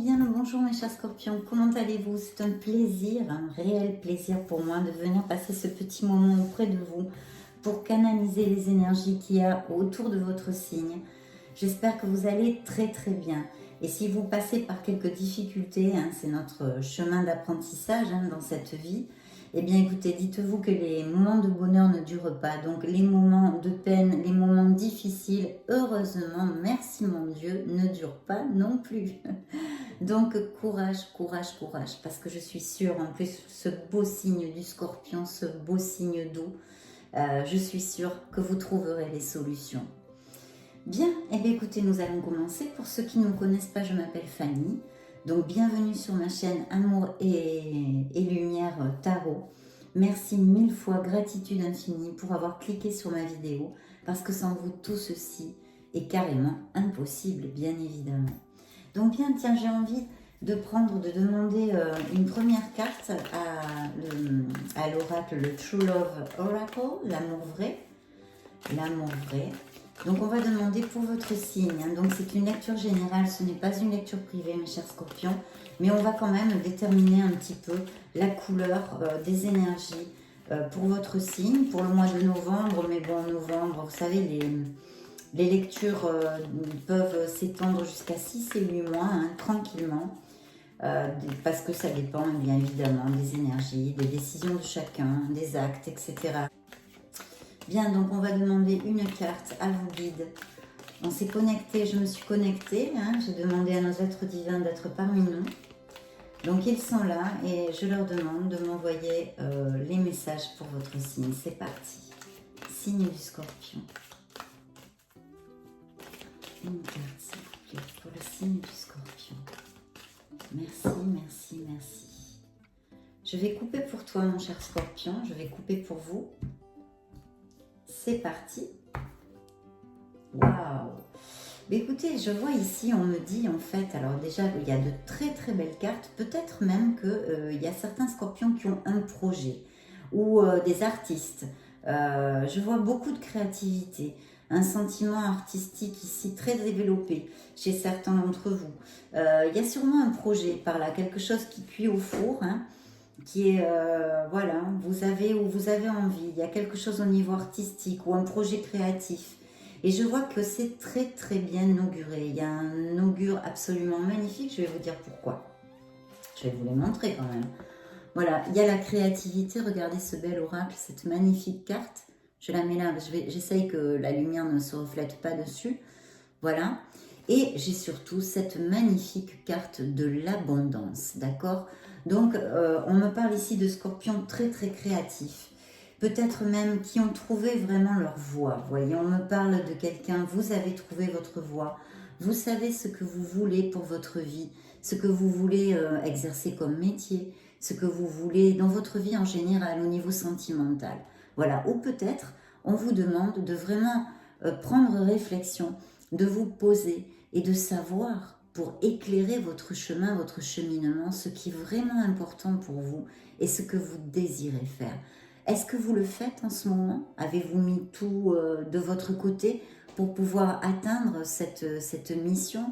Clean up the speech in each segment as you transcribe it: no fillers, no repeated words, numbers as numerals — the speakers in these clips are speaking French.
bien le bonjour mes chers scorpions, comment allez-vous? C'est un plaisir, un réel plaisir pour moi de venir passer ce petit moment auprès de vous pour canaliser les énergies qu'il y a autour de votre signe. J'espère que vous allez très très bien. Et si vous passez par quelques difficultés, c'est notre chemin d'apprentissage dans cette vie, eh bien écoutez, dites-vous que les moments de bonheur ne durent pas. Donc les moments de peine, les moments difficiles, heureusement, merci mon Dieu, ne durent pas non plus. Donc courage, courage, courage, parce que je suis sûre, en plus, ce beau signe du scorpion, ce beau signe doux, je suis sûre que vous trouverez les solutions. Bien, eh bien écoutez, nous allons commencer. Pour ceux qui ne me connaissent pas, je m'appelle Fanny. Donc bienvenue sur ma chaîne Amour et Lumière Tarot. Merci mille fois, gratitude infinie pour avoir cliqué sur ma vidéo, parce que sans vous, tout ceci est carrément impossible, bien évidemment. Donc bien, tiens, j'ai envie de demander une première carte à l'oracle, le True Love Oracle, l'amour vrai. L'amour vrai. Donc on va demander pour votre signe. Donc c'est une lecture générale, ce n'est pas une lecture privée, mes chers scorpions. Mais on va quand même déterminer un petit peu la couleur des énergies pour votre signe, pour le mois de novembre. Mais bon, novembre, vous savez, les lectures peuvent s'étendre jusqu'à 6 et 8 mois, tranquillement, parce que ça dépend bien évidemment des énergies, des décisions de chacun, des actes, etc. Bien, donc on va demander une carte à vos guides. On s'est connecté, je me suis connectée, j'ai demandé à nos êtres divins d'être parmi nous. Donc ils sont là et je leur demande de m'envoyer les messages pour votre signe. C'est parti. Signe du scorpion. Une carte, s'il vous plaît, pour le signe du scorpion. Merci, merci, merci. Je vais couper pour toi, mon cher scorpion. Je vais couper pour vous. C'est parti. Waouh! Mais écoutez, je vois ici, on me dit en fait, alors déjà, il y a de très très belles cartes. Peut-être même qu'il y a certains scorpions qui ont un projet ou des artistes. Je vois beaucoup de créativité, un sentiment artistique ici très développé chez certains d'entre vous. Il y a sûrement un projet par là, quelque chose qui cuit au four, qui est, voilà, vous avez envie, il y a quelque chose au niveau artistique ou un projet créatif. Et je vois que c'est très très bien auguré, il y a un augure absolument magnifique, je vais vous dire pourquoi. Je vais vous les montrer quand même. Voilà, il y a la créativité, regardez ce bel oracle, cette magnifique carte. Je la mets là, j'essaye que la lumière ne se reflète pas dessus. Voilà. Et j'ai surtout cette magnifique carte de l'abondance, d'accord? Donc, on me parle ici de scorpions très très créatifs. Peut-être même qui ont trouvé vraiment leur voie. Vous voyez, on me parle de quelqu'un, vous avez trouvé votre voie. Vous savez ce que vous voulez pour votre vie, ce que vous voulez exercer comme métier, ce que vous voulez dans votre vie en général, au niveau sentimental. Voilà, ou peut-être on vous demande de vraiment prendre réflexion, de vous poser et de savoir pour éclairer votre chemin, votre cheminement, ce qui est vraiment important pour vous et ce que vous désirez faire. Est-ce que vous le faites en ce moment? Avez-vous mis tout de votre côté pour pouvoir atteindre cette mission,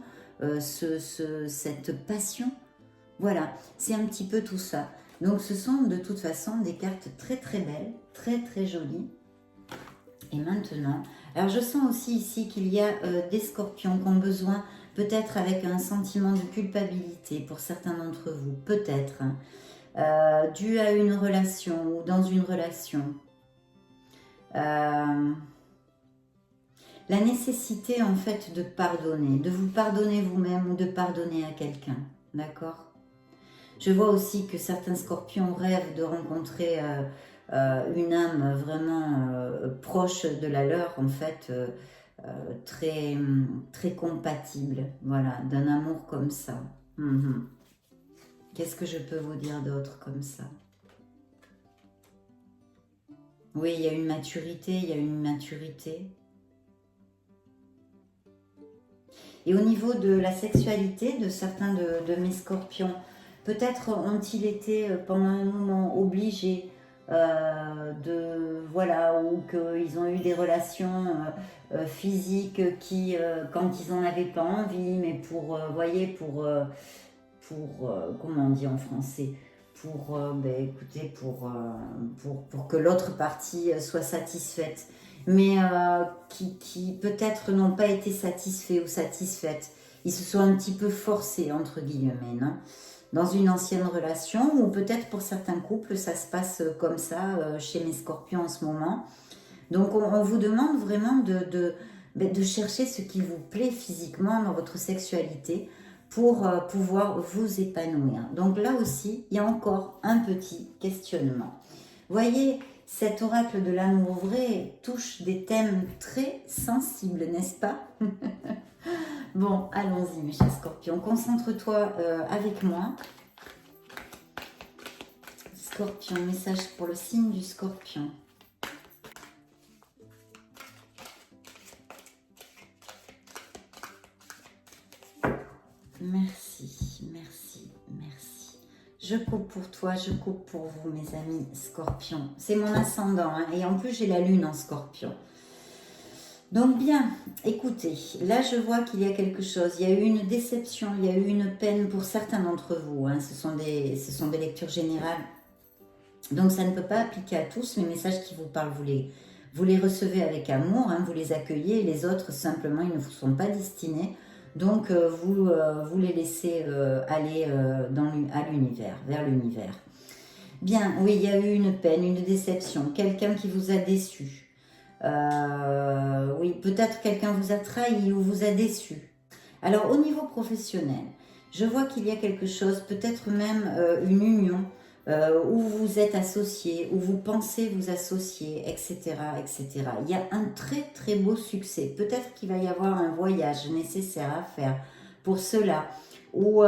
cette passion? Voilà, c'est un petit peu tout ça. Donc ce sont de toute façon des cartes très très belles, très très jolies. Et maintenant, alors je sens aussi ici qu'il y a des scorpions qui ont besoin, peut-être avec un sentiment de culpabilité pour certains d'entre vous, peut-être, dû à une relation ou dans une relation. La nécessité en fait de pardonner, de vous pardonner vous-même ou de pardonner à quelqu'un, d'accord? Je vois aussi que certains scorpions rêvent de rencontrer une âme vraiment proche de la leur, en fait, très, très compatible, voilà, d'un amour comme ça. Qu'est-ce que je peux vous dire d'autre comme ça? Oui, il y a une maturité, il y a une maturité. Et au niveau de la sexualité de certains de mes scorpions, peut-être ont-ils été pendant un moment obligés voilà, ou qu'ils ont eu des relations physiques qui, quand ils n'en avaient pas envie, mais pour, voyez, comment on dit en français, ben, écoutez, pour que l'autre partie soit satisfaite, mais qui peut-être n'ont pas été satisfaits ou satisfaites. Ils se sont un petit peu forcés, entre guillemets, non? Dans une ancienne relation, ou peut-être pour certains couples, ça se passe comme ça chez mes scorpions en ce moment. Donc on vous demande vraiment de chercher ce qui vous plaît physiquement dans votre sexualité pour pouvoir vous épanouir. Donc là aussi, il y a encore un petit questionnement. Voyez, cet oracle de l'amour vrai touche des thèmes très sensibles, n'est-ce pas? Bon, allons-y mes chers scorpions, concentre-toi avec moi. Scorpion, message pour le signe du scorpion. Merci, merci, merci. Je coupe pour toi, je coupe pour vous mes amis scorpions. C'est mon ascendant hein, et en plus j'ai la lune en scorpion. Donc bien, écoutez, là je vois qu'il y a quelque chose, il y a eu une déception, il y a eu une peine pour certains d'entre vous, hein. Ce sont des lectures générales, donc ça ne peut pas appliquer à tous, les messages qui vous parlent, vous les recevez avec amour, hein, vous les accueillez, les autres simplement ils ne vous sont pas destinés, donc vous les laissez aller à l'univers, vers l'univers. Bien, oui, il y a eu une peine, une déception, quelqu'un qui vous a déçu. Oui, peut-être quelqu'un vous a trahi ou vous a déçu. Alors, au niveau professionnel, je vois qu'il y a quelque chose, peut-être même une union où vous êtes associés, où vous pensez vous associer, etc., etc. Il y a un très, très beau succès. Peut-être qu'il va y avoir un voyage nécessaire à faire pour cela. Ou,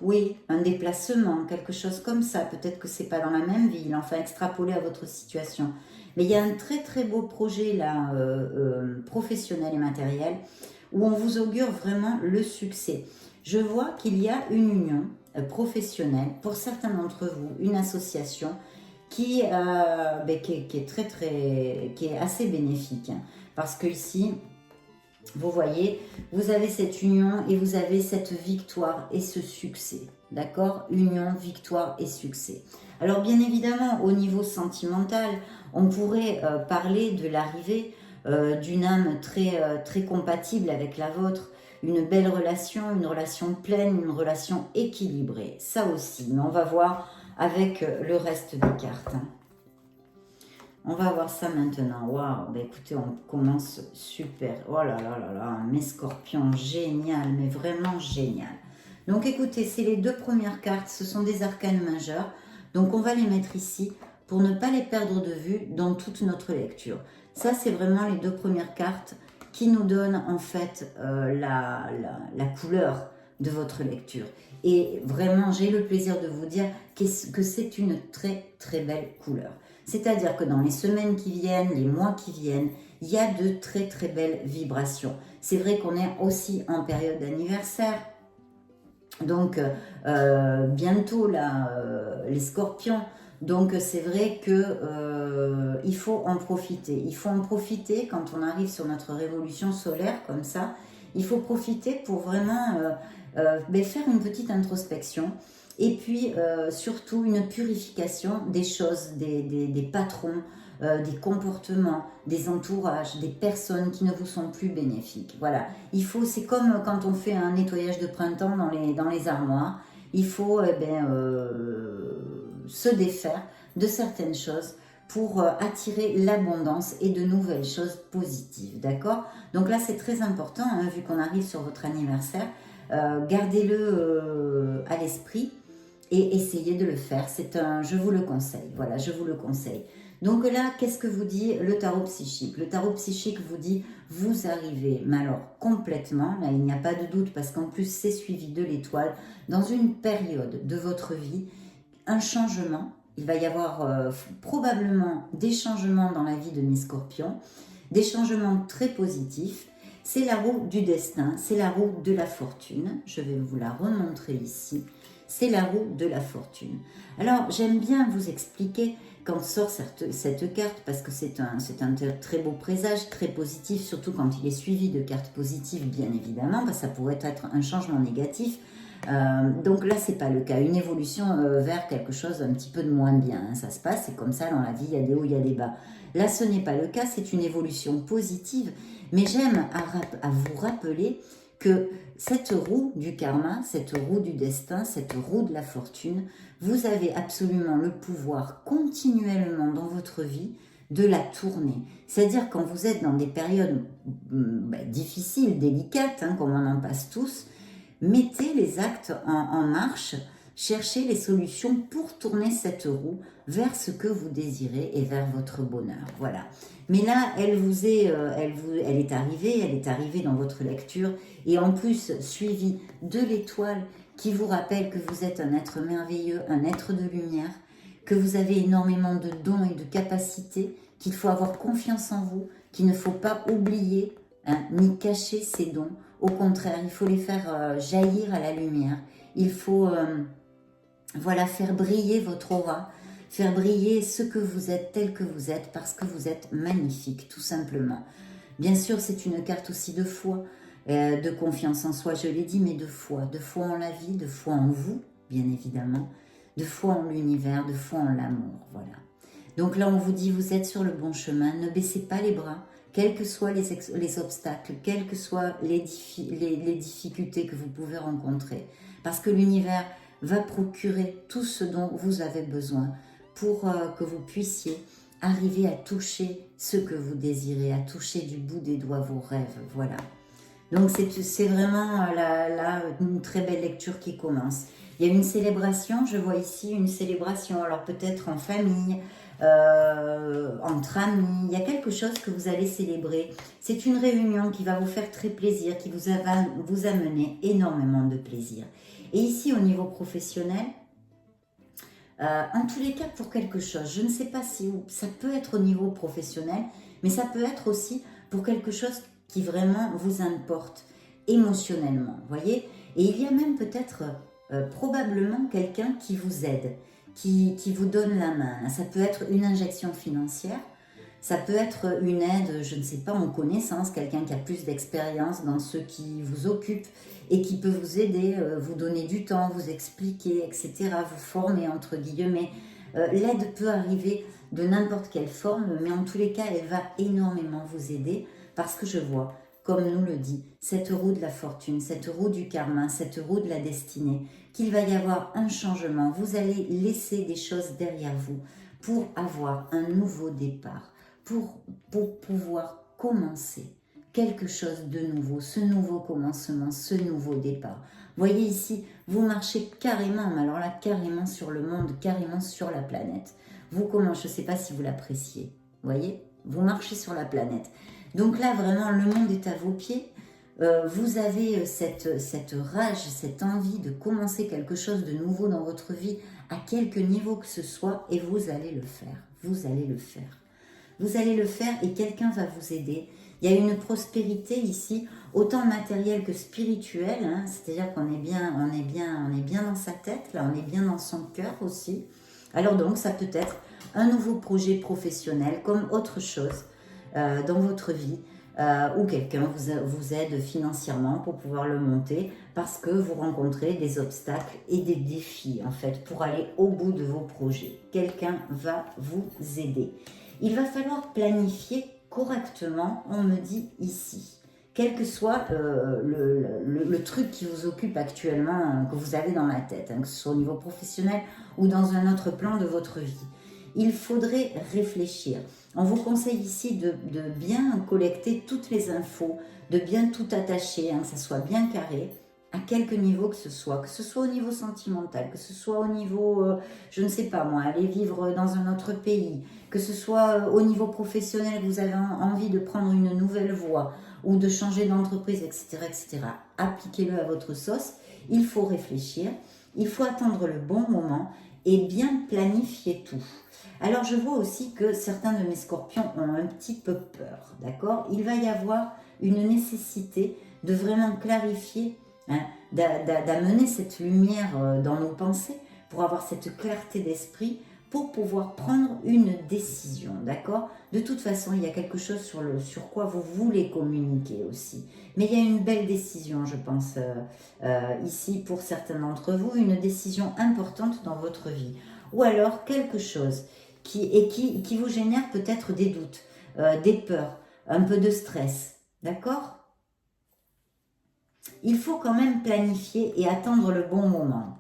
oui, un déplacement, quelque chose comme ça. Peut-être que c'est pas dans la même ville, enfin, extrapolé à votre situation. Mais il y a un très très beau projet là, professionnel et matériel, où on vous augure vraiment le succès. Je vois qu'il y a une union professionnelle, pour certains d'entre vous, une association qui est assez bénéfique. Hein, parce que ici, vous voyez, vous avez cette union et vous avez cette victoire et ce succès. D'accord? Union, victoire et succès. Alors bien évidemment, au niveau sentimental, on pourrait parler de l'arrivée d'une âme très compatible avec la vôtre, une belle relation, une relation pleine, une relation équilibrée. Ça aussi, mais on va voir avec le reste des cartes. Hein. On va voir ça maintenant. Waouh, bah écoutez, on commence super. Oh là là là là, mes scorpions, génial, mais vraiment génial. Donc écoutez, c'est les deux premières cartes, ce sont des arcanes majeures. Donc on va les mettre ici pour ne pas les perdre de vue dans toute notre lecture. Ça, c'est vraiment les deux premières cartes qui nous donnent en fait la couleur de votre lecture. Et vraiment, j'ai le plaisir de vous dire que c'est une très très belle couleur. C'est-à-dire que dans les semaines qui viennent, les mois qui viennent, il y a de très très belles vibrations. C'est vrai qu'on est aussi en période d'anniversaire. Donc bientôt là, les scorpions. Donc c'est vrai que il faut en profiter. Il faut en profiter quand on arrive sur notre révolution solaire comme ça. Il faut profiter pour vraiment faire une petite introspection. Et puis, surtout, une purification des choses, des patrons, des comportements, des entourages, des personnes qui ne vous sont plus bénéfiques. Voilà. Il faut, c'est comme quand on fait un nettoyage de printemps dans les armoires. Il faut se défaire de certaines choses pour attirer l'abondance et de nouvelles choses positives. D'accord? Donc là, c'est très important, hein, vu qu'on arrive sur votre anniversaire. Gardez-le à l'esprit. Et essayez de le faire, je vous le conseille, voilà, je vous le conseille. Donc là, qu'est-ce que vous dit le tarot psychique? Le tarot psychique vous dit, vous arrivez, mais alors complètement, là il n'y a pas de doute parce qu'en plus c'est suivi de l'étoile, dans une période de votre vie, un changement, il va y avoir probablement des changements dans la vie de mes scorpions, des changements très positifs. C'est la roue du destin, c'est la roue de la fortune, je vais vous la remontrer ici. C'est la roue de la fortune. Alors, j'aime bien vous expliquer quand sort cette carte, parce que c'est un très beau présage, très positif, surtout quand il est suivi de cartes positives, bien évidemment, parce que ça pourrait être un changement négatif. Donc là, c'est pas le cas. Une évolution vers quelque chose d'un petit peu de moins bien, hein. Ça se passe, c'est comme ça dans la vie, il y a des hauts, il y a des bas. Là, ce n'est pas le cas, c'est une évolution positive. Mais j'aime à vous rappeler que cette roue du karma, cette roue du destin, cette roue de la fortune, vous avez absolument le pouvoir continuellement dans votre vie de la tourner. C'est-à-dire quand vous êtes dans des périodes difficiles, délicates, hein, comme on en passe tous, mettez les actes en marche, cherchez les solutions pour tourner cette roue vers ce que vous désirez et vers votre bonheur. Voilà. Mais là, elle est arrivée dans votre lecture et en plus suivie de l'étoile qui vous rappelle que vous êtes un être merveilleux, un être de lumière, que vous avez énormément de dons et de capacités, qu'il faut avoir confiance en vous, qu'il ne faut pas oublier, hein, ni cacher ces dons. Au contraire, il faut les faire jaillir à la lumière. Il faut voilà, faire briller votre aura, faire briller ce que vous êtes, tel que vous êtes, parce que vous êtes magnifique, tout simplement. Bien sûr, c'est une carte aussi de foi, de confiance en soi, je l'ai dit, mais de foi en la vie, de foi en vous, bien évidemment, de foi en l'univers, de foi en l'amour, voilà. Donc là, on vous dit, vous êtes sur le bon chemin, ne baissez pas les bras, quels que soient les obstacles, quelles que soient les difficultés que vous pouvez rencontrer. Parce que l'univers va procurer tout ce dont vous avez besoin pour que vous puissiez arriver à toucher ce que vous désirez, à toucher du bout des doigts vos rêves. Voilà. Donc c'est vraiment là une très belle lecture qui commence. Il y a une célébration, je vois ici une célébration, alors peut-être en famille, entre amis, il y a quelque chose que vous allez célébrer. C'est une réunion qui va vous faire très plaisir, qui va vous amener énormément de plaisir. Et ici, au niveau professionnel, en tous les cas, pour quelque chose, je ne sais pas si ça peut être au niveau professionnel, mais ça peut être aussi pour quelque chose qui vraiment vous importe émotionnellement, voyez. Et il y a même peut-être probablement quelqu'un qui vous aide, qui vous donne la main. Ça peut être une injection financière, ça peut être une aide, je ne sais pas, en connaissance, quelqu'un qui a plus d'expérience dans ce qui vous occupe et qui peut vous aider, vous donner du temps, vous expliquer, etc., vous former, entre guillemets. L'aide peut arriver de n'importe quelle forme, mais en tous les cas, elle va énormément vous aider parce que je vois, comme nous le dit, cette roue de la fortune, cette roue du karma, cette roue de la destinée, qu'il va y avoir un changement. Vous allez laisser des choses derrière vous pour avoir un nouveau départ, pour pouvoir commencer quelque chose de nouveau, ce nouveau commencement, ce nouveau départ. Voyez ici, vous marchez carrément, mais alors là, carrément sur le monde, carrément sur la planète. Vous commencez, je ne sais pas si vous l'appréciez, voyez, vous marchez sur la planète. Donc là, vraiment, le monde est à vos pieds. Vous avez cette rage, cette envie de commencer quelque chose de nouveau dans votre vie, à quelque niveau que ce soit, et vous allez le faire. Vous allez le faire. Vous allez le faire et quelqu'un va vous aider. Il y a une prospérité ici, autant matérielle que spirituelle, hein, c'est-à-dire qu'on est bien dans sa tête, là, on est bien dans son cœur aussi. Alors donc, ça peut être un nouveau projet professionnel comme autre chose dans votre vie, ou quelqu'un vous aide financièrement pour pouvoir le monter parce que vous rencontrez des obstacles et des défis en fait pour aller au bout de vos projets. Quelqu'un va vous aider. Il va falloir planifier correctement, on me dit ici. Quel que soit le truc qui vous occupe actuellement, que vous avez dans la tête, hein, que ce soit au niveau professionnel ou dans un autre plan de votre vie. Il faudrait réfléchir. On vous conseille ici de bien collecter toutes les infos, de bien tout attacher, hein, que ça soit bien carré, à quelque niveau que ce soit au niveau sentimental, que ce soit au niveau, je ne sais pas moi, aller vivre dans un autre pays, que ce soit au niveau professionnel, que vous avez envie de prendre une nouvelle voie ou de changer d'entreprise, etc., etc. Appliquez-le à votre sauce. Il faut réfléchir, il faut attendre le bon moment et bien planifier tout. Alors, je vois aussi que certains de mes scorpions ont un petit peu peur, d'accord? Il va y avoir une nécessité de vraiment clarifier, hein, d'amener cette lumière dans nos pensées pour avoir cette clarté d'esprit, pour pouvoir prendre une décision, d'accord? De toute façon, il y a quelque chose sur quoi vous voulez communiquer aussi. Mais il y a une belle décision, je pense, ici pour certains d'entre vous, une décision importante dans votre vie. Ou alors quelque chose qui vous génère peut-être des doutes, des peurs, un peu de stress, d'accord? Il faut quand même planifier et attendre le bon moment.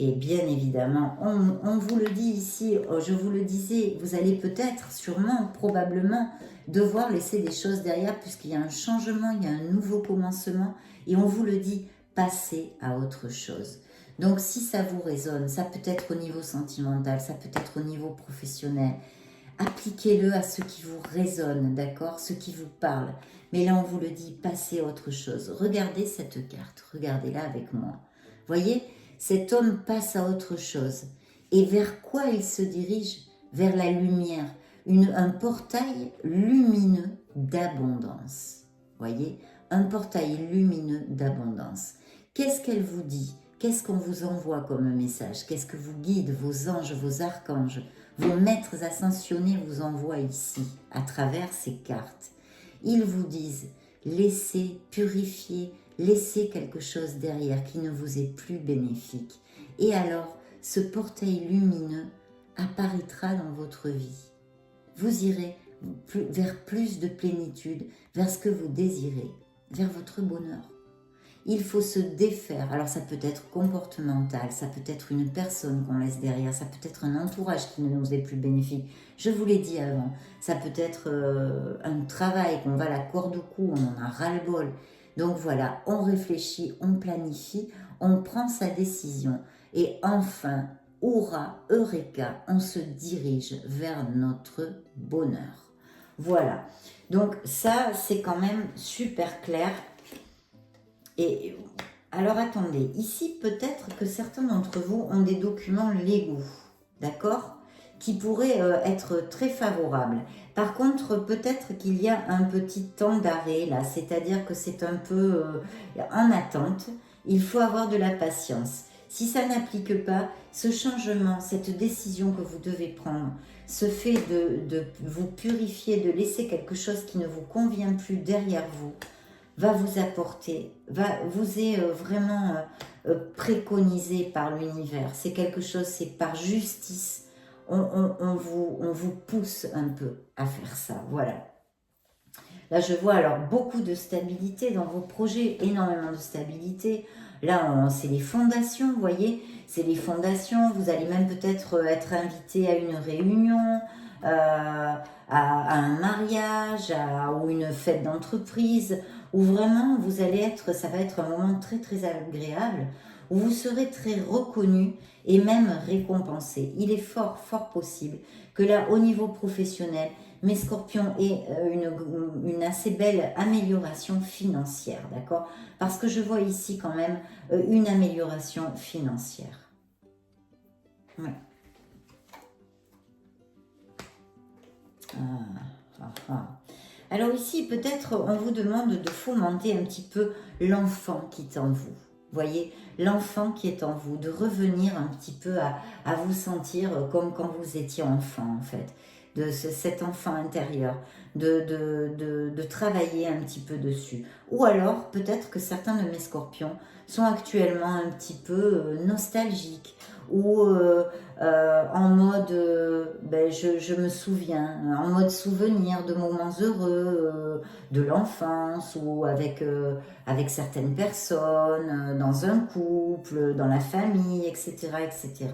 Et bien évidemment, on vous le dit ici, je vous le disais, vous allez peut-être, sûrement, probablement, devoir laisser des choses derrière puisqu'il y a un changement, il y a un nouveau commencement. Et on vous le dit, passez à autre chose. Donc si ça vous résonne, ça peut être au niveau sentimental, ça peut être au niveau professionnel, appliquez-le à ce qui vous résonne, d'accord? Ce qui vous parle. Mais là, on vous le dit, passez à autre chose. Regardez cette carte, regardez-la avec moi. Voyez, cet homme passe à autre chose. Et vers quoi il se dirige? Vers la lumière, un portail lumineux d'abondance. Voyez, un portail lumineux d'abondance. Qu'est-ce qu'elle vous dit? Qu'est-ce qu'on vous envoie comme message? Qu'est-ce que vous guide, vos anges, vos archanges, vos maîtres ascensionnés vous envoient ici, à travers ces cartes? Ils vous disent, laissez purifier, laissez quelque chose derrière qui ne vous est plus bénéfique. Et alors, ce portail lumineux apparaîtra dans votre vie. Vous irez vers plus de plénitude, vers ce que vous désirez, vers votre bonheur. Il faut se défaire. Alors ça peut être comportemental, ça peut être une personne qu'on laisse derrière, ça peut être un entourage qui ne nous est plus bénéfique. Je vous l'ai dit avant, ça peut être un travail qu'on va à la corde au cou, on en a ras-le-bol. Donc voilà, on réfléchit, on planifie, on prend sa décision et enfin, hurrah, eureka, on se dirige vers notre bonheur. Voilà, donc ça c'est quand même super clair. Et alors attendez, ici peut-être que certains d'entre vous ont des documents légaux, d'accord, qui pourraient être très favorables. Par contre, peut-être qu'il y a un petit temps d'arrêt là, c'est-à-dire que c'est un peu en attente. Il faut avoir de la patience. Si ça n'applique pas, ce changement, cette décision que vous devez prendre, ce fait de vous purifier, de laisser quelque chose qui ne vous convient plus derrière vous, va vous apporter, vous est vraiment préconisé par l'univers. C'est quelque chose, c'est par justice. On vous pousse un peu à faire ça, voilà. Là, je vois alors beaucoup de stabilité dans vos projets, énormément de stabilité. Là, c'est les fondations, vous voyez, c'est les fondations. Vous allez même peut-être être invité à une réunion, à un mariage, ou une fête d'entreprise, où vraiment vous allez être, ça va être un moment très très agréable, où vous serez très reconnu et même récompensé. Il est fort possible que là, au niveau professionnel, mes scorpions aient une assez belle amélioration financière, d'accord? Parce que je vois ici quand même une amélioration financière. Ouais. Alors ici, peut-être, on vous demande de fomenter un petit peu l'enfant qui est en vous. Voyez, l'enfant qui est en vous, de revenir un petit peu à vous sentir comme quand vous étiez enfant, en fait. De cet enfant intérieur, de travailler un petit peu dessus. Ou alors, peut-être que certains de mes scorpions sont actuellement un petit peu nostalgiques, ou en mode je me souviens, en mode souvenir de moments heureux de l'enfance, ou avec certaines personnes, dans un couple, dans la famille, etc., etc.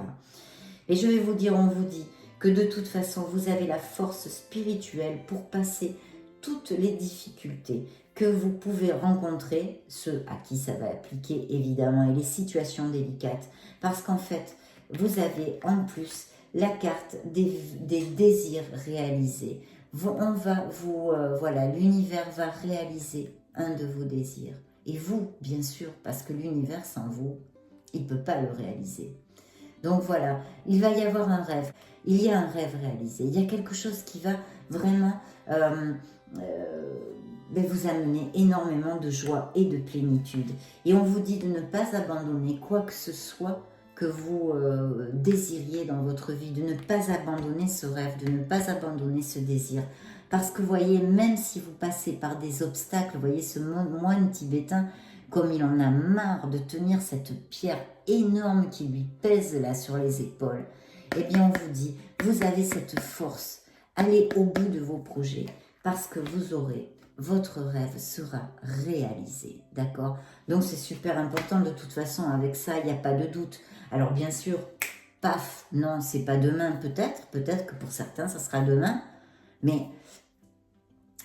Et je vais vous dire, on vous dit que de toute façon, vous avez la force spirituelle pour passer toutes les difficultés que vous pouvez rencontrer, ceux à qui ça va appliquer évidemment, et les situations délicates, parce qu'en fait, vous avez en plus la carte des désirs réalisés. Voilà, l'univers va réaliser un de vos désirs. Et vous, bien sûr, parce que l'univers sans vous, il ne peut pas le réaliser. Donc voilà, il va y avoir un rêve. Il y a un rêve réalisé. Il y a quelque chose qui va vraiment vous amener énormément de joie et de plénitude. Et on vous dit de ne pas abandonner quoi que ce soit que vous désiriez dans votre vie, de ne pas abandonner ce rêve, de ne pas abandonner ce désir. Parce que vous voyez, même si vous passez par des obstacles, vous voyez ce moine tibétain, comme il en a marre de tenir cette pierre énorme qui lui pèse là sur les épaules, eh bien on vous dit, vous avez cette force, allez au bout de vos projets, parce que vous aurez, votre rêve sera réalisé, d'accord? Donc c'est super important, de toute façon, avec ça, il n'y a pas de doute. Alors bien sûr, paf, non, c'est pas demain, peut-être que pour certains, ça sera demain, mais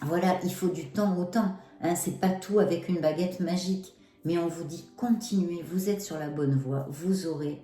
voilà, il faut du temps au temps, hein, c'est pas tout avec une baguette magique, mais on vous dit, continuez, vous êtes sur la bonne voie, vous aurez,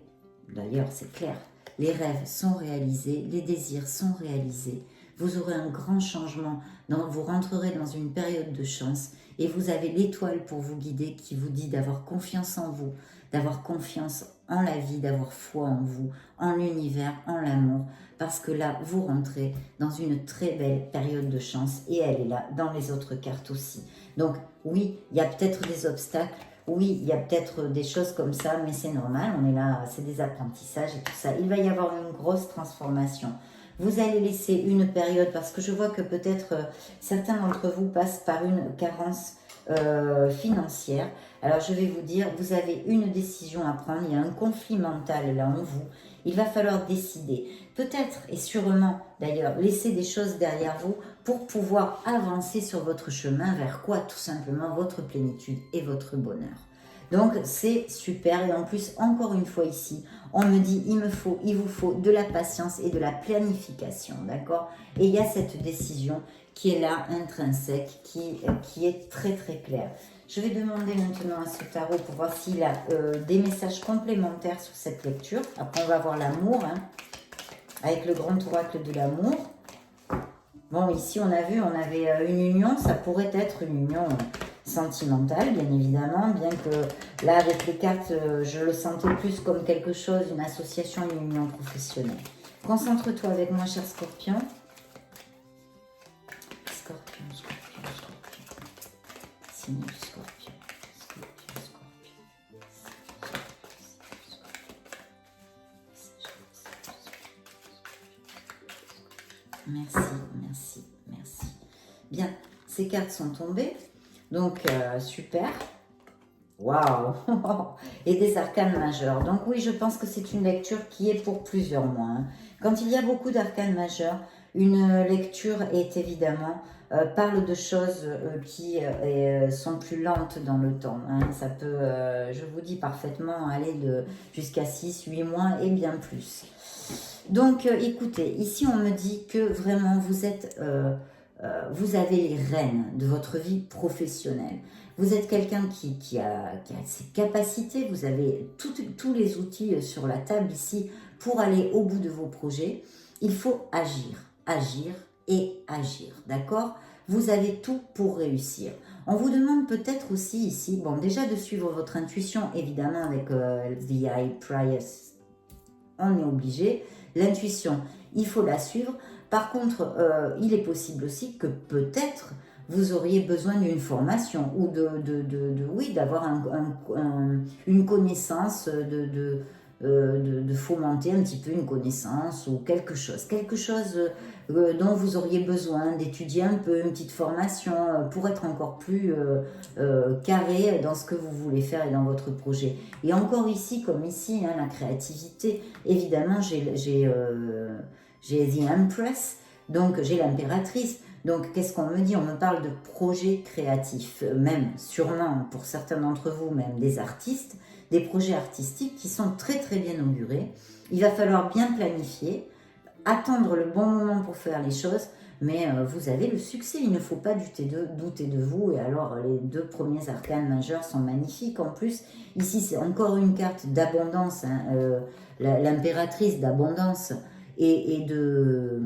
d'ailleurs c'est clair, les rêves sont réalisés, les désirs sont réalisés, vous aurez un grand changement, vous rentrerez dans une période de chance et vous avez l'étoile pour vous guider qui vous dit d'avoir confiance en vous, d'avoir confiance en la vie, d'avoir foi en vous, en l'univers, en l'amour, parce que là, vous rentrez dans une très belle période de chance et elle est là dans les autres cartes aussi. Donc oui, il y a peut-être des obstacles, oui, il y a peut-être des choses comme ça, mais c'est normal, on est là, c'est des apprentissages et tout ça. Il va y avoir une grosse transformation. Vous allez laisser une période, parce que je vois que peut-être certains d'entre vous passent par une carence financière. Alors je vais vous dire, vous avez une décision à prendre, il y a un conflit mental là en vous, il va falloir décider. Peut-être et sûrement d'ailleurs laisser des choses derrière vous pour pouvoir avancer sur votre chemin vers quoi? Tout simplement votre plénitude et votre bonheur. Donc c'est super, et en plus encore une fois ici, on me dit il vous faut de la patience et de la planification, d'accord? Et il y a cette décision qui est là, intrinsèque, qui est très très claire. Je vais demander maintenant à ce tarot pour voir s'il a des messages complémentaires sur cette lecture. Après on va voir l'amour, hein, avec le grand oracle de l'amour. Bon, ici on a vu, on avait une union, ça pourrait être une union sentimentale, bien évidemment, bien que là avec les cartes, je le sentais plus comme quelque chose, une association, une union professionnelle. Concentre-toi avec moi, cher Scorpion. Scorpion, Scorpion, Scorpion. Signe du Scorpion. Scorpion, Scorpion. Merci, merci, merci. Bien, ces cartes sont tombées. Donc, super. Waouh. Et des arcanes majeurs. Donc oui, je pense que c'est une lecture qui est pour plusieurs mois. Hein. Quand il y a beaucoup d'arcanes majeurs, une lecture est évidemment parle de choses qui sont plus lentes dans le temps. Hein. Ça peut, je vous dis parfaitement, aller jusqu'à 6, 8 mois et bien plus. Donc écoutez, ici on me dit que vraiment vous êtes... vous avez les rênes de votre vie professionnelle. Vous êtes quelqu'un qui a ses capacités, vous avez tous les outils sur la table ici pour aller au bout de vos projets. Il faut agir, agir et agir, d'accord? Vous avez tout pour réussir. On vous demande peut-être aussi ici, bon déjà de suivre votre intuition, évidemment avec The High Priest, on est obligé. L'intuition, il faut la suivre. Par contre, il est possible aussi que peut-être vous auriez besoin d'une formation ou oui, d'avoir une connaissance, de fomenter un petit peu une connaissance ou quelque chose dont vous auriez besoin d'étudier un peu, une petite formation pour être encore plus carré dans ce que vous voulez faire et dans votre projet. Et encore ici, comme ici, hein, la créativité, évidemment, j'ai The Empress, donc j'ai l'impératrice. Donc qu'est-ce qu'on me dit? On me parle de projets créatifs, même sûrement pour certains d'entre vous, même des artistes, des projets artistiques qui sont très très bien augurés. Il va falloir bien planifier, attendre le bon moment pour faire les choses, mais vous avez le succès, il ne faut pas douter de vous. Et alors les deux premiers arcanes majeurs sont magnifiques. En plus, ici c'est encore une carte d'abondance, hein, l'impératrice d'abondance et de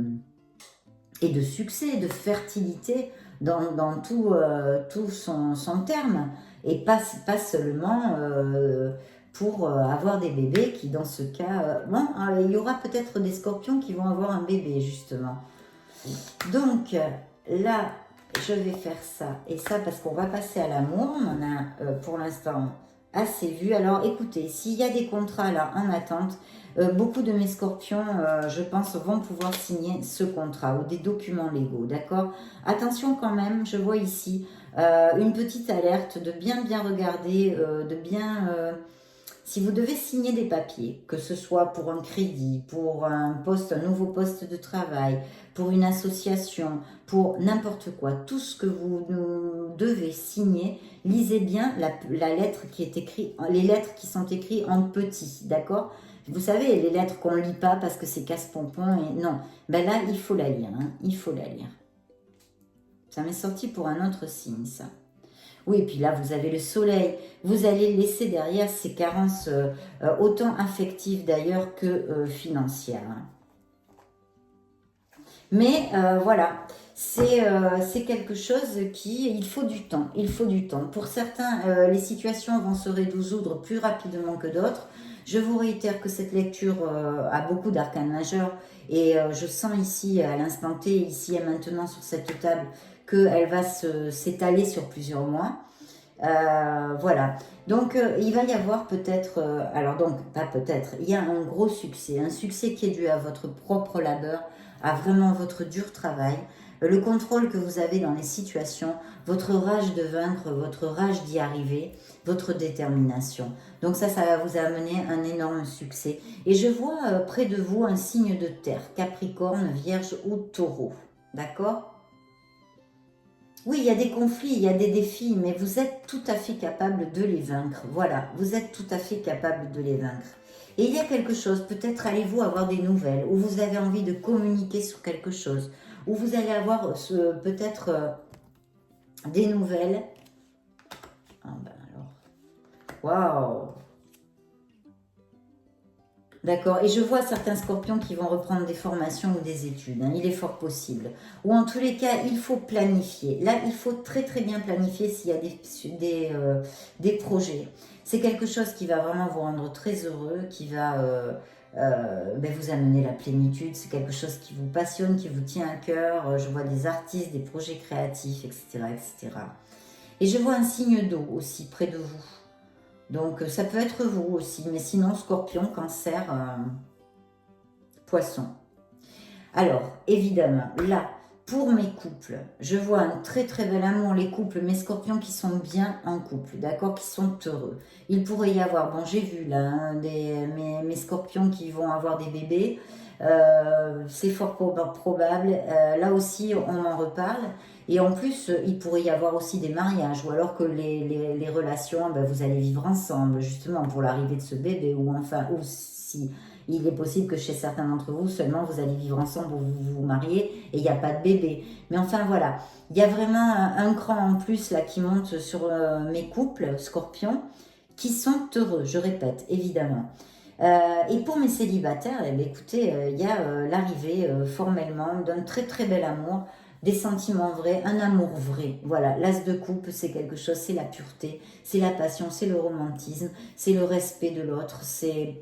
succès, de fertilité dans tout son terme. Et pas seulement pour avoir des bébés qui, dans ce cas... il y aura peut-être des scorpions qui vont avoir un bébé, justement. Donc, là, je vais faire ça et ça parce qu'on va passer à l'amour. On en a, pour l'instant, assez vu. Alors écoutez, s'il y a des contrats là en attente, beaucoup de mes scorpions, je pense, vont pouvoir signer ce contrat ou des documents légaux, d'accord? Attention quand même, je vois ici une petite alerte de bien regarder, de bien... si vous devez signer des papiers, que ce soit pour un crédit, pour un poste, un nouveau poste de travail, pour une association, pour n'importe quoi, tout ce que vous devez signer, lisez bien la lettre qui est écrite, les lettres qui sont écrites en petit, d'accord? Vous savez, les lettres qu'on ne lit pas parce que c'est casse-pompon et non. Ben là, il faut la lire, hein, il faut la lire. Ça m'est sorti pour un autre signe, ça. Oui, et puis là, vous avez le soleil. Vous allez laisser derrière ces carences, autant affectives d'ailleurs que financières, hein. Mais voilà, c'est quelque chose qui, il faut du temps, il faut du temps. Pour certains, les situations vont se résoudre plus rapidement que d'autres. Je vous réitère que cette lecture a beaucoup d'arcanes majeurs et je sens ici, à l'instant T, ici et maintenant sur cette table, qu'elle va s'étaler sur plusieurs mois. Voilà, donc il va y avoir peut-être, alors donc pas peut-être, il y a un gros succès, un succès qui est dû à votre propre labeur, à vraiment votre dur travail, le contrôle que vous avez dans les situations, votre rage de vaincre, votre rage d'y arriver, votre détermination. Donc ça va vous amener un énorme succès. Et je vois près de vous un signe de terre, Capricorne, Vierge ou Taureau, d'accord ? Oui, il y a des conflits, il y a des défis, mais vous êtes tout à fait capable de les vaincre. Voilà, vous êtes tout à fait capable de les vaincre. Et il y a quelque chose, peut-être allez-vous avoir des nouvelles, ou vous avez envie de communiquer sur quelque chose, ou vous allez avoir peut-être des nouvelles. Ah ben alors, waouh! D'accord, et je vois certains scorpions qui vont reprendre des formations ou des études, hein. Il est fort possible. Ou en tous les cas, il faut planifier. Là, il faut très très bien planifier s'il y a des projets. C'est quelque chose qui va vraiment vous rendre très heureux, qui va ben, vous amener la plénitude. C'est quelque chose qui vous passionne, qui vous tient à cœur. Je vois des artistes, des projets créatifs, etc., etc. Et je vois un signe d'eau aussi près de vous. Donc ça peut être vous aussi, mais sinon scorpion, cancer, poisson. Alors évidemment, là, pour mes couples, je vois un très très bel amour, les couples, mes scorpions qui sont bien en couple, d'accord, qui sont heureux. Il pourrait y avoir, bon j'ai vu là, hein, mes scorpions qui vont avoir des bébés, c'est fort probable, là aussi on en reparle. Et en plus, il pourrait y avoir aussi des mariages, ou alors que les relations, ben, vous allez vivre ensemble, justement, pour l'arrivée de ce bébé, ou enfin, ou si il est possible que chez certains d'entre vous, seulement vous allez vivre ensemble, ou vous vous mariez, et il n'y a pas de bébé. Mais enfin, voilà, il y a vraiment un cran en plus, là, qui monte sur mes couples, scorpions, qui sont heureux, je répète, évidemment. Et pour mes célibataires, eh bien, écoutez, il y a l'arrivée formellement d'un très très bel amour, des sentiments vrais, un amour vrai. Voilà, l'as de coupe, c'est quelque chose, c'est la pureté, c'est la passion, c'est le romantisme, c'est le respect de l'autre, c'est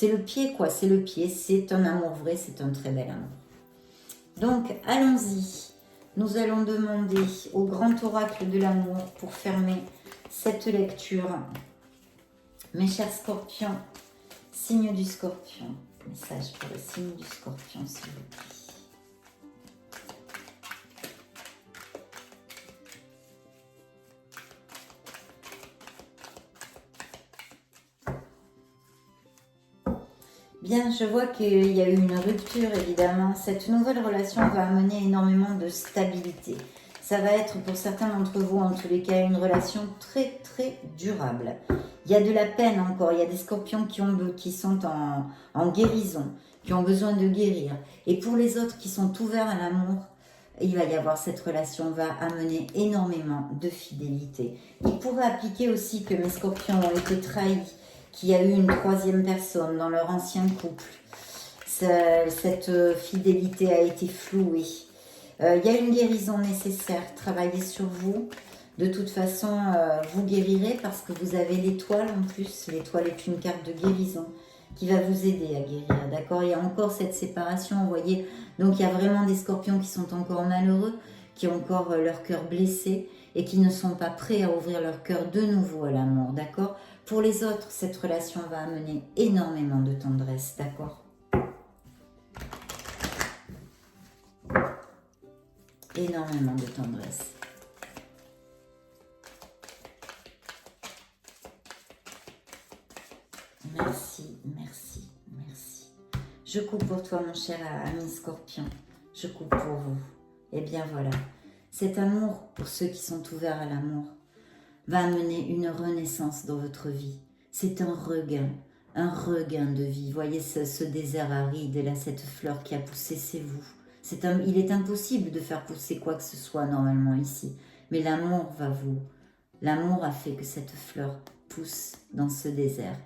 le pied quoi, c'est le pied, c'est un amour vrai, c'est un très bel amour. Donc allons-y, nous allons demander au grand oracle de l'amour pour fermer cette lecture. Mes chers scorpions, signe du scorpion, message pour le signe du scorpion s'il vous plaît. Bien, je vois qu'il y a eu une rupture, évidemment. Cette nouvelle relation va amener énormément de stabilité. Ça va être pour certains d'entre vous, en tous les cas, une relation très, très durable. Il y a de la peine encore. Il y a des scorpions qui sont en guérison, qui ont besoin de guérir. Et pour les autres qui sont ouverts à l'amour, il va y avoir cette relation, va amener énormément de fidélité. Il pourrait appliquer aussi que mes scorpions ont été trahis, qu'il y a eu une troisième personne dans leur ancien couple. Cette fidélité a été flouée. Il y a une guérison nécessaire. Travaillez sur vous. De toute façon, vous guérirez parce que vous avez l'étoile en plus. L'étoile est une carte de guérison qui va vous aider à guérir. D'accord? Il y a encore cette séparation, vous voyez. Donc, il y a vraiment des scorpions qui sont encore malheureux, qui ont encore leur cœur blessé. et qui ne sont pas prêts à ouvrir leur cœur de nouveau à l'amour, d'accord? Pour les autres, cette relation va amener énormément de tendresse, d'accord? Énormément de tendresse. Merci, merci, merci. Je coupe pour toi, mon cher ami Scorpion. Je coupe pour vous. Et bien voilà, cet amour, pour ceux qui sont ouverts à l'amour, va amener une renaissance dans votre vie. C'est un regain de vie. Voyez ce désert aride et là, cette fleur qui a poussé, c'est vous. Il est impossible de faire pousser quoi que ce soit normalement ici. Mais l'amour L'amour a fait que cette fleur pousse dans ce désert.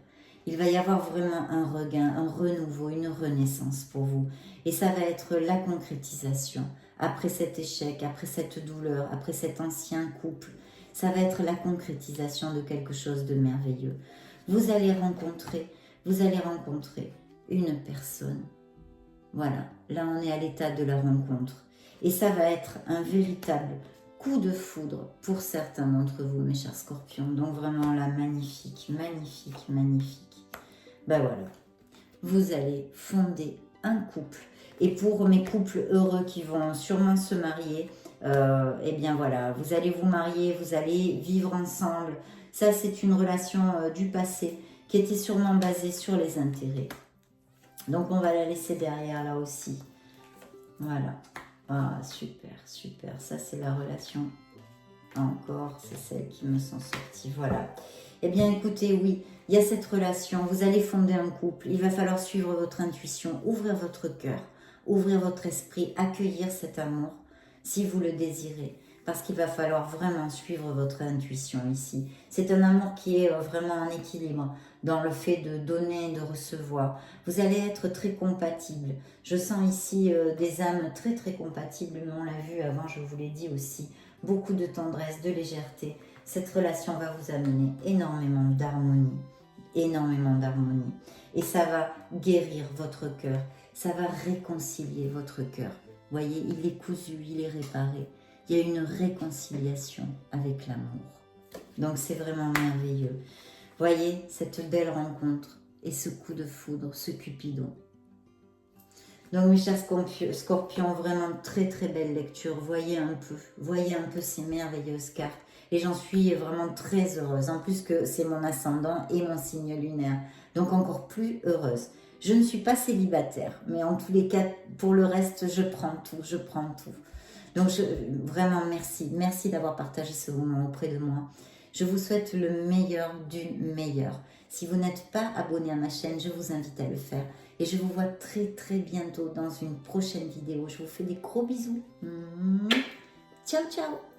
Il va y avoir vraiment un regain, un renouveau, une renaissance pour vous. Et ça va être la concrétisation. Après cet échec, après cette douleur, après cet ancien couple, ça va être la concrétisation de quelque chose de merveilleux. Vous allez rencontrer une personne. Voilà, là on est à l'état de la rencontre. Et ça va être un véritable coup de foudre pour certains d'entre vous, mes chers scorpions. Donc vraiment là, magnifique, magnifique, magnifique. Ben voilà, vous allez fonder un couple. Et pour mes couples heureux qui vont sûrement se marier, eh bien voilà, vous allez vous marier, vous allez vivre ensemble. Ça, c'est une relation du passé qui était sûrement basée sur les intérêts. Donc, on va la laisser derrière là aussi. Voilà. Ah, super, super. Ça, c'est la relation. Encore, c'est celles qui me sont sorties. Voilà. Eh bien, écoutez, oui, il y a cette relation. Vous allez fonder un couple. Il va falloir suivre votre intuition, ouvrir votre cœur, ouvrir votre esprit, accueillir cet amour si vous le désirez. Parce qu'il va falloir vraiment suivre votre intuition ici. C'est un amour qui est vraiment en équilibre dans le fait de donner et de recevoir. Vous allez être très compatibles. Je sens ici des âmes très très compatibles, mais on l'a vu avant, je vous l'ai dit aussi. Beaucoup de tendresse, de légèreté. Cette relation va vous amener énormément d'harmonie. Énormément d'harmonie. Et ça va guérir votre cœur. Ça va réconcilier votre cœur. Voyez, il est cousu, il est réparé. Il y a une réconciliation avec l'amour. Donc c'est vraiment merveilleux. Voyez cette belle rencontre et ce coup de foudre, ce Cupidon. Donc mes chers scorpions, vraiment très très belle lecture. Voyez un peu ces merveilleuses cartes. Et j'en suis vraiment très heureuse. En plus que c'est mon ascendant et mon signe lunaire. Donc encore plus heureuse. Je ne suis pas célibataire, mais en tous les cas, pour le reste, je prends tout. Donc vraiment merci. Merci d'avoir partagé ce moment auprès de moi. Je vous souhaite le meilleur du meilleur. Si vous n'êtes pas abonné à ma chaîne, je vous invite à le faire. Et je vous vois très très bientôt dans une prochaine vidéo. Je vous fais des gros bisous. Ciao ciao.